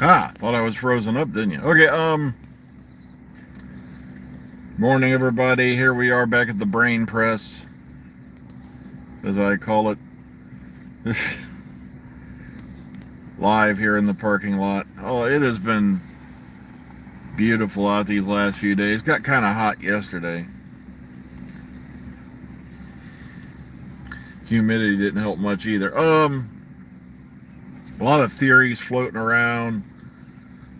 Ah, thought I was frozen up, didn't you? Okay, morning everybody. Here we are back at the brain press, as I call it. Live here in the parking lot. Oh, it has been beautiful out these last few days. Got kind of hot yesterday. Humidity didn't help much either. A lot of theories floating around.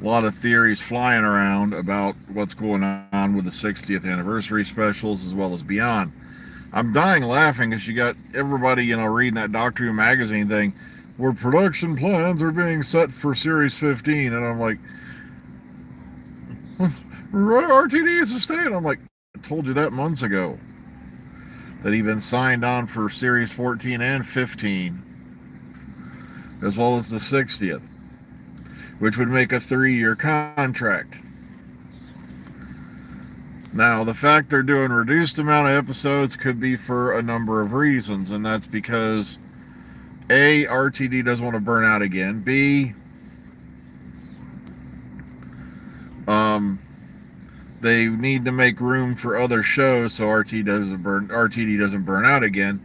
A lot of theories flying around about what's going on with the 60th anniversary specials as well as beyond. I'm dying laughing because you got everybody, reading that Doctor Who magazine thing where production plans are being set for Series 15. And I'm like, RTD is a stay. And I'm like, I told you that months ago that he'd been signed on for Series 14 and 15, as well as the 60th, which would make a 3-year contract. Now, the fact they're doing reduced amount of episodes could be for a number of reasons, and that's because A, RTD doesn't want to burn out again. B, they need to make room for other shows so RTD doesn't burn out again.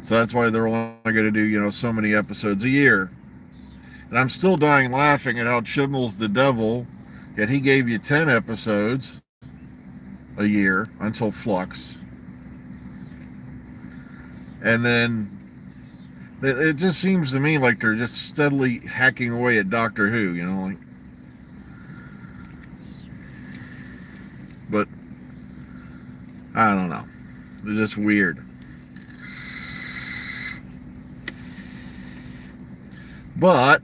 So that's why they're only going to do, so many episodes a year. And I'm still dying laughing at how Chibnall's the devil, yet he gave you 10 episodes a year until Flux. And then it just seems to me like they're just steadily hacking away at Doctor Who, But I don't know. It's just weird. But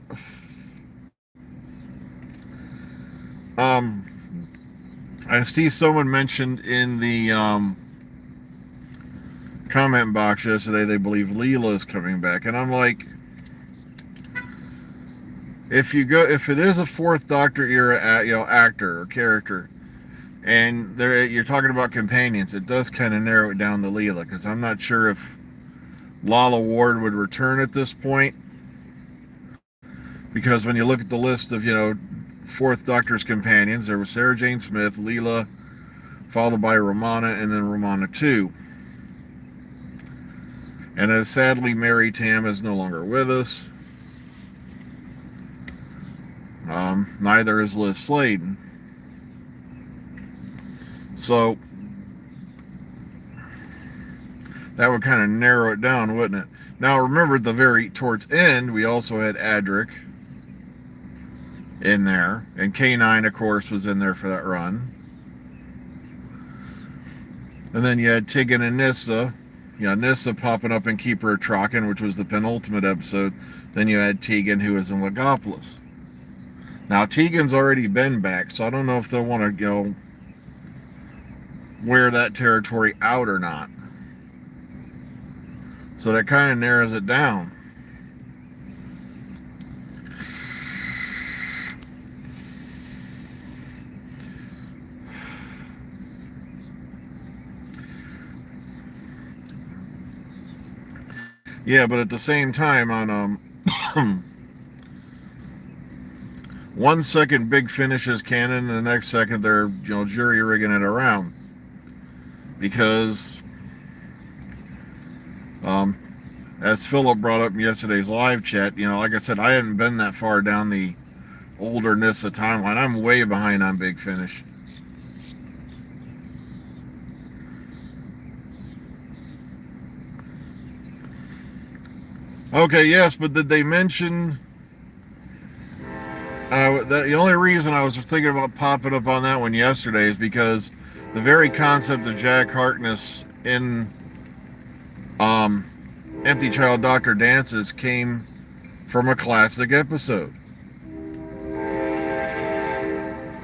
I see someone mentioned in the comment box yesterday they believe Leela is coming back, and I'm like, if it is a fourth Doctor era actor or character, and you're talking about companions, it does kind of narrow it down to Leela, because I'm not sure if Lalla Ward would return at this point, because when you look at the list of fourth Doctor's companions, there was Sarah Jane Smith, Leela, followed by Romana, and then Romana 2. And as sadly, Mary Tam is no longer with us. Neither is Liz Sladen. So that would kind of narrow it down, wouldn't it? Now remember, towards end, we also had Adric in there, and K9, of course, was in there for that run. And then you had Tegan and Nyssa. Nyssa popping up in Keeper of Traken, which was the penultimate episode. Then you had Tegan, who was in Legopolis. Now, Tegan's already been back, so I don't know if they'll want to, wear that territory out or not. So that kind of narrows it down. Yeah, but at the same time, on 1 second Big Finish is canon, and the next second they're jury rigging it around, because as Philip brought up in yesterday's live chat, like I said, I hadn't been that far down the older Nyssa timeline. I'm way behind on Big Finish. Okay, yes, but did they mention the only reason I was thinking about popping up on that one yesterday is because the very concept of Jack Harkness in Empty Child Doctor Dances came from a classic episode.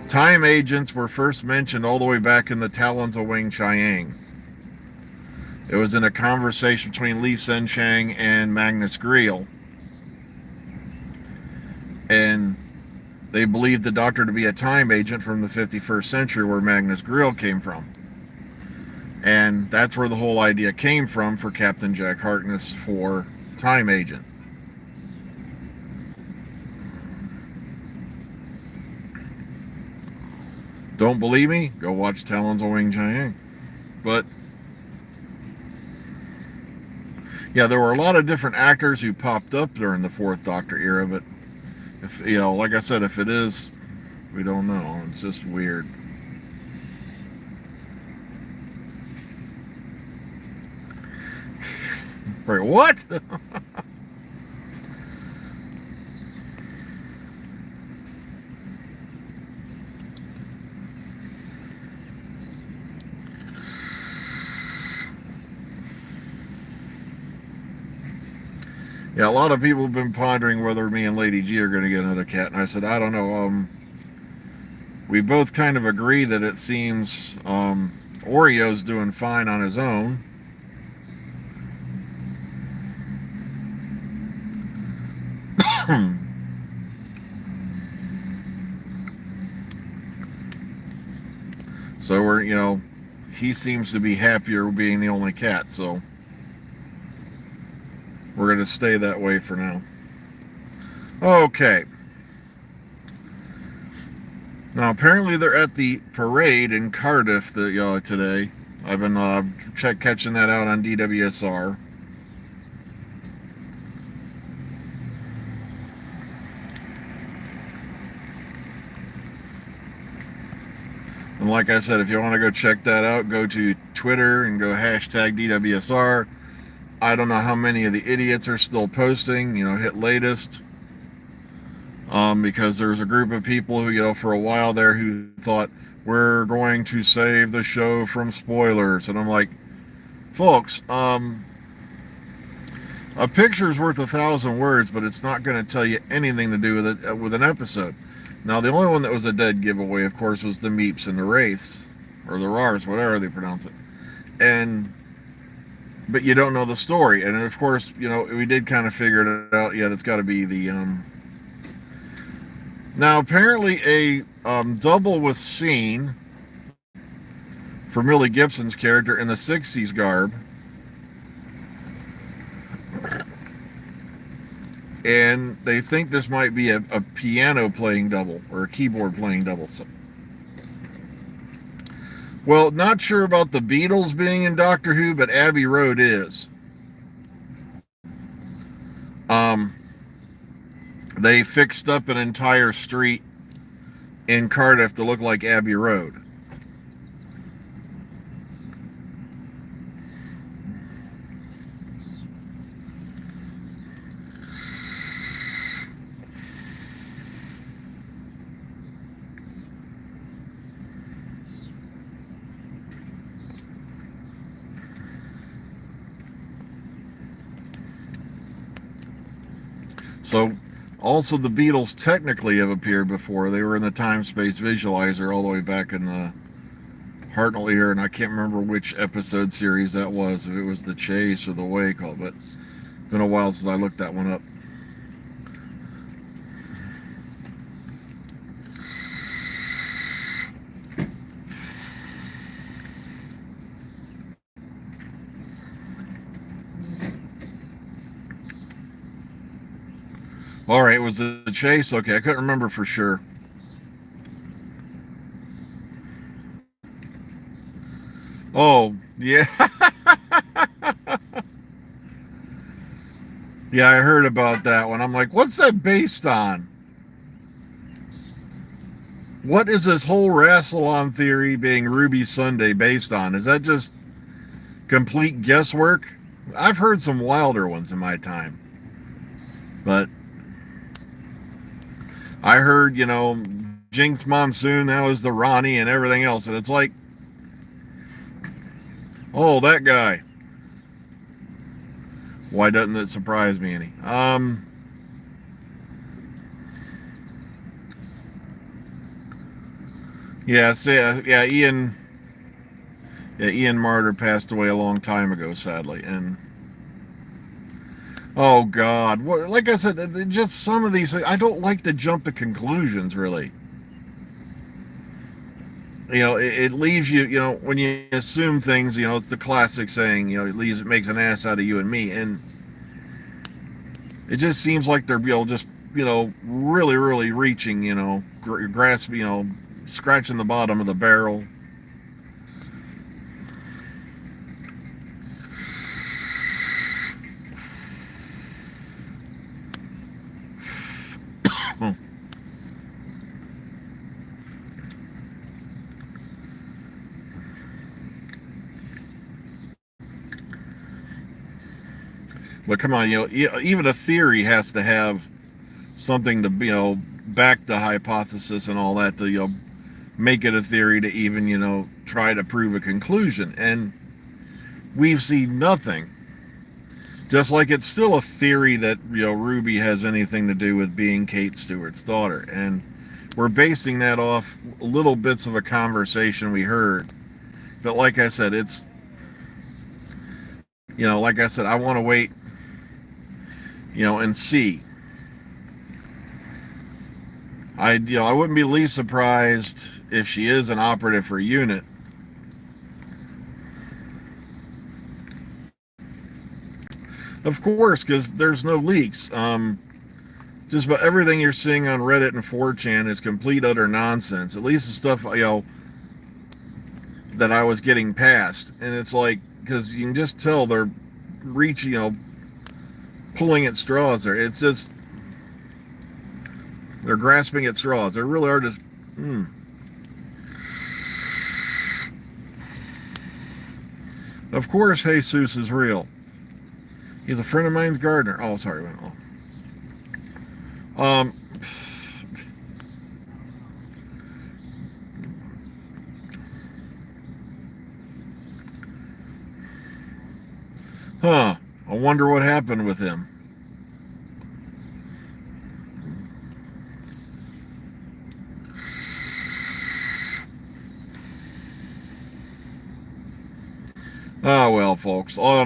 Time agents were first mentioned all the way back in the Talons of Wing Chiang. It was in a conversation between Li Sen-Chang and Magnus Greel. And they believed the Doctor to be a time agent from the 51st century, where Magnus Greel came from. And that's where the whole idea came from for Captain Jack Harkness for time agent. Don't believe me? Go watch Talons of Wing-Chiang. But yeah, there were a lot of different actors who popped up during the Fourth Doctor era, but if like I said, if it is, we don't know. It's just weird. Right, what? Yeah, a lot of people have been pondering whether me and Lady G are going to get another cat, and I said, I don't know. We both kind of agree that it seems Oreo's doing fine on his own. So he seems to be happier being the only cat, so we're going to stay that way for now. Okay. Now, apparently they're at the parade in Cardiff today. I've been catching that out on DWSR. And like I said, if you want to go check that out, go to Twitter and go hashtag DWSR. I don't know how many of the idiots are still posting, hit latest. Because there's a group of people who, for a while there who thought we're going to save the show from spoilers. And I'm like, folks, a picture's worth 1,000 words, but it's not going to tell you anything to do with an episode. Now, the only one that was a dead giveaway, of course, was the Meeps and the Wraiths, or the Rars, whatever they pronounce it. But you don't know the story. And of course, we did kind of figure it out. Yeah, that's got to be the... Now, apparently a double was seen for Millie Gibson's character in the 60s garb. And they think this might be a piano playing double or a keyboard playing double. So, well, not sure about the Beatles being in Doctor Who, but Abbey Road is. They fixed up an entire street in Cardiff to look like Abbey Road. So, also the Beatles technically have appeared before. They were in the time-space visualizer all the way back in the Hartnell era, and I can't remember which episode series that was, if it was The Chase or The Wake, but it's been a while since I looked that one up. All right, was it The Chase? Okay, I couldn't remember for sure. Oh, yeah. Yeah, I heard about that one. I'm like, what's that based on? What is this whole Rassilon theory being Ruby Sunday based on? Is that just complete guesswork? I've heard some wilder ones in my time. But I heard, Jinx Monsoon, that was the Ronnie and everything else. And it's like, oh, that guy. Why doesn't it surprise me any? Ian Marter passed away a long time ago, sadly. And oh God, like I said, just some of these, I don't like to jump to conclusions, really. It leaves you, when you assume things, it's the classic saying, it makes an ass out of you and me. And it just seems like they're, just, really, really reaching, grasping, scratching the bottom of the barrel. But come on, even a theory has to have something to, back the hypothesis and all that to, make it a theory to even, try to prove a conclusion. And we've seen nothing. Just like it's still a theory that, Ruby has anything to do with being Kate Stewart's daughter. And we're basing that off little bits of a conversation we heard. But like I said, it's, like I said, I want to wait, and see. I wouldn't be least surprised if she is an operative for UNIT. Of course, because there's no leaks. Just about everything you're seeing on Reddit and 4chan is complete utter nonsense. At least the stuff, that I was getting past. And it's like, because you can just tell they're reaching, pulling at straws there. It's just, they're grasping at straws. They really are just, Of course, Jesus is real. He's a friend of mine's gardener. Oh, sorry. I wonder what happened with him. Oh, well, folks, all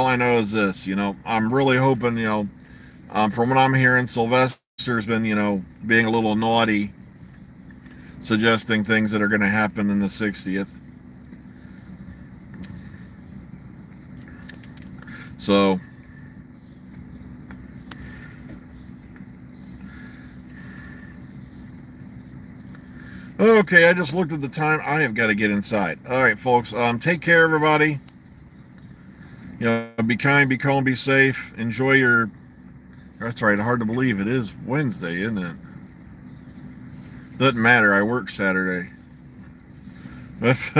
I know is this, I'm really hoping, from what I'm hearing, Sylvester's been, being a little naughty, suggesting things that are going to happen in the 60th. So, okay, I just looked at the time. I have got to get inside. All right, folks, take care, everybody. Be kind, be calm, be safe. Enjoy your... That's right, hard to believe it is Wednesday, isn't it? Doesn't matter, I work Saturday.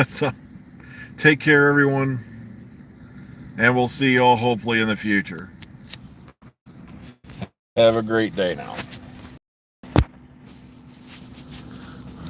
So, take care, everyone. And we'll see you all hopefully in the future. Have a great day now.